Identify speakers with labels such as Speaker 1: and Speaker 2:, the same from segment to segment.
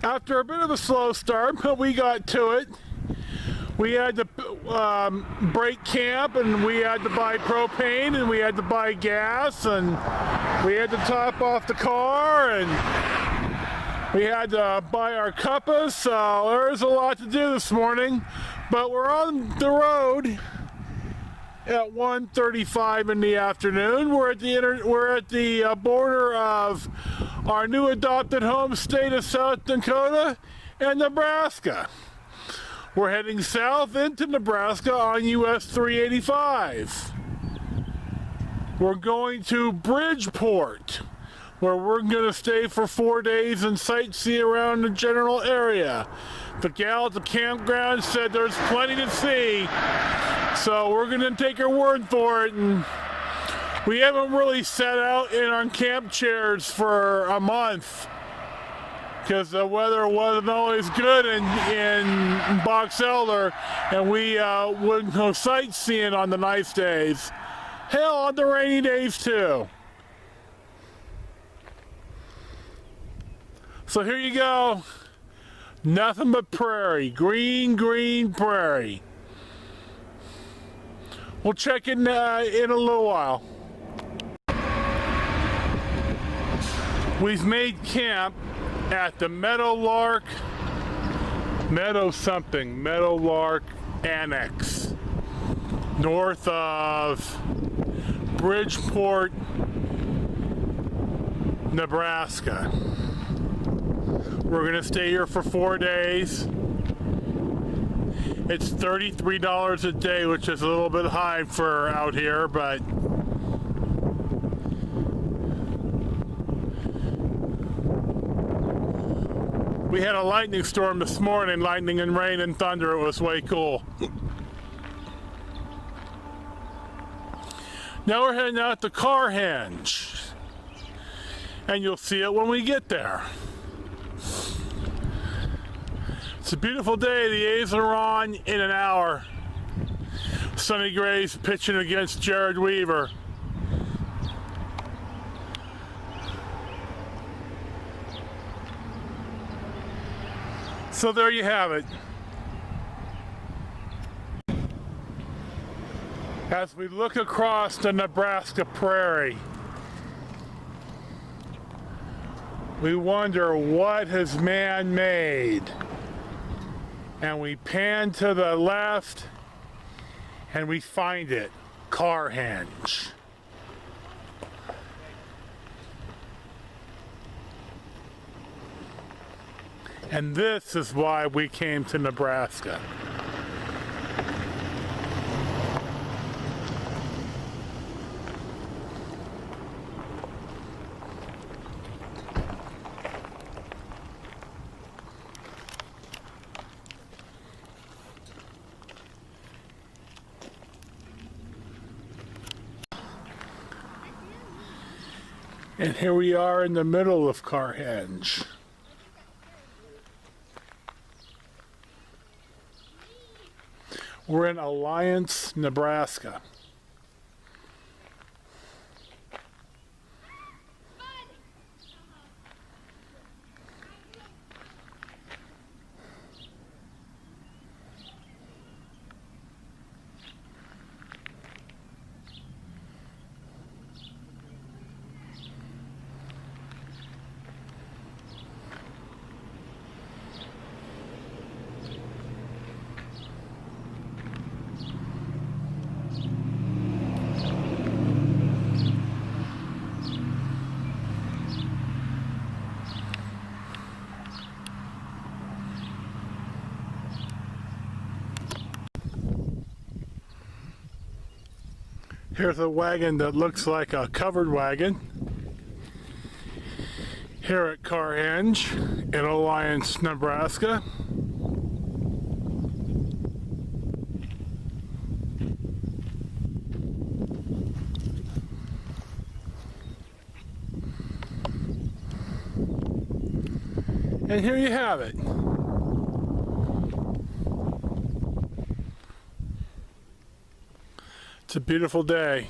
Speaker 1: After a bit of a slow start, but we got to it. We had to break camp, and we had to buy propane, and we had to buy gas, and we had to top off the car, and we had to buy our cuppas. So there's a lot to do this morning, but we're on the road at 1:35 in the afternoon. We're at the border of our new adopted home state of South Dakota and Nebraska. We're heading south into Nebraska on US 385. We're going to Bridgeport, where we're going to stay for 4 days and sightsee around the general area. The gal at the campground said there's plenty to see, so we're going to take her word for it. And we haven't really sat out in our camp chairs for a month, because the weather wasn't always good in Box Elder, and we wouldn't go sightseeing on the nice days. Hell, on the rainy days too. So here you go. Nothing but prairie. Green, green prairie. We'll check in a little while. We've made camp at the Meadowlark Annex, north of Bridgeport, Nebraska. We're gonna stay here for 4 days. It's $33 a day, which is a little bit high for out here, but we had a lightning storm this morning, lightning and rain and thunder. It was way cool. Now we're heading out to Carhenge, and you'll see it when we get there. It's a beautiful day. The A's are on in an hour. Sonny Gray's pitching against Jared Weaver. So there you have it. As we look across the Nebraska prairie, we wonder what has man made. And we pan to the left and we find it, Carhenge. And this is why we came to Nebraska. And here we are in the middle of Carhenge. We're in Alliance, Nebraska. Here's a wagon that looks like a covered wagon here at Carhenge in Alliance, Nebraska. And here you have it. It's a beautiful day.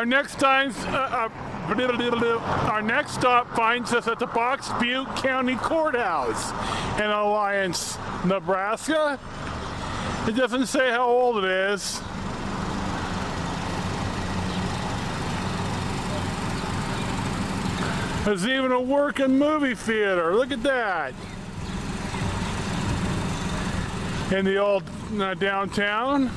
Speaker 1: Our next stop finds us at the Box Butte County Courthouse in Alliance, Nebraska. It doesn't say how old it is. There's even a working movie theater. Look at that. In the old downtown.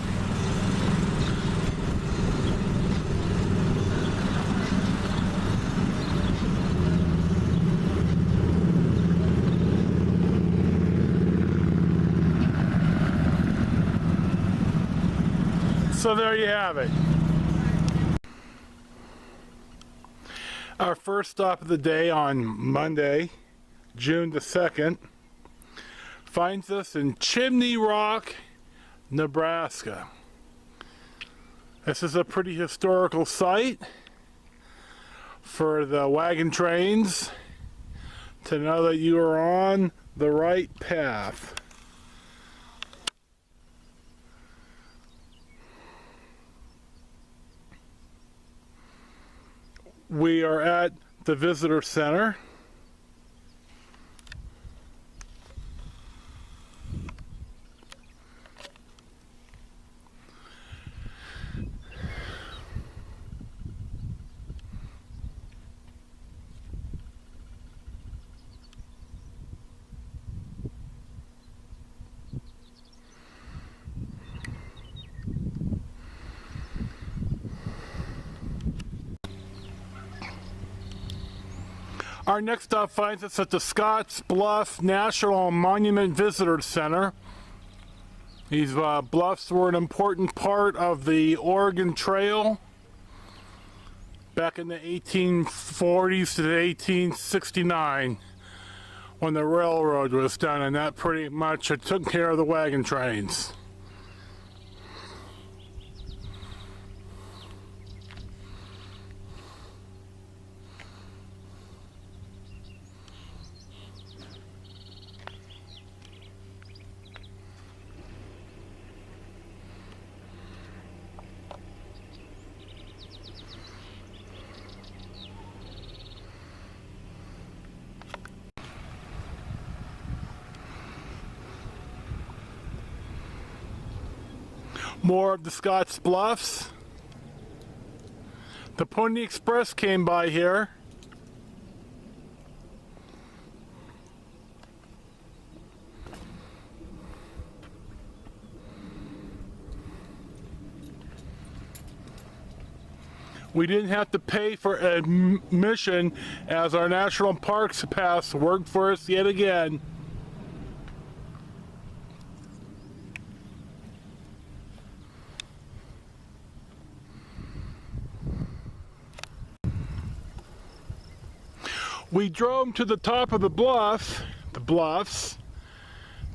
Speaker 1: So there you have it. Our first stop of the day on Monday, June the 2nd, finds us in Chimney Rock, Nebraska. This is a pretty historical site for the wagon trains to know that you are on the right path. We are at the visitor center. Our next stop finds us at the Scotts Bluff National Monument Visitor Center. These bluffs were an important part of the Oregon Trail back in the 1840s to the 1869 when the railroad was done, and that pretty much took care of the wagon trains. More of the Scotts Bluffs. The Pony Express came by here. We didn't have to pay for admission as our National Parks Pass worked for us yet again. We drove to the top of the bluffs.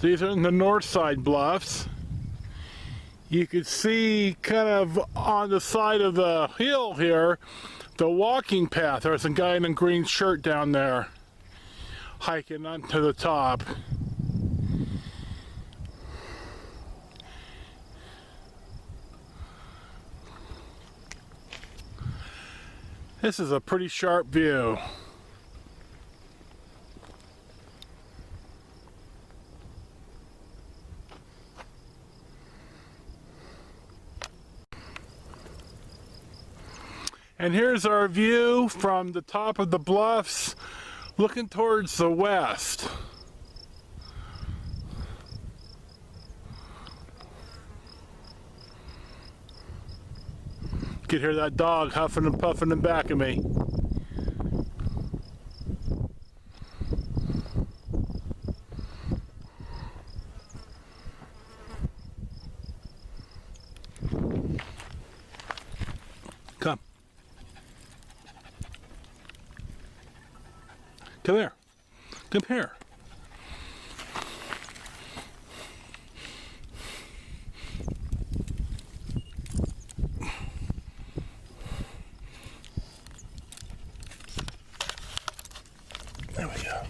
Speaker 1: These are the north side bluffs. You could see kind of on the side of the hill here, the walking path. There's a guy in a green shirt down there hiking up to the top. This is a pretty sharp view. And here's our view from the top of the bluffs, looking towards the west. You can hear that dog huffing and puffing in back of me. Come. Come here. Come here. There we go.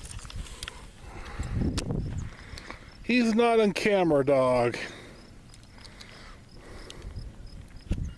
Speaker 1: He's not on camera, dog.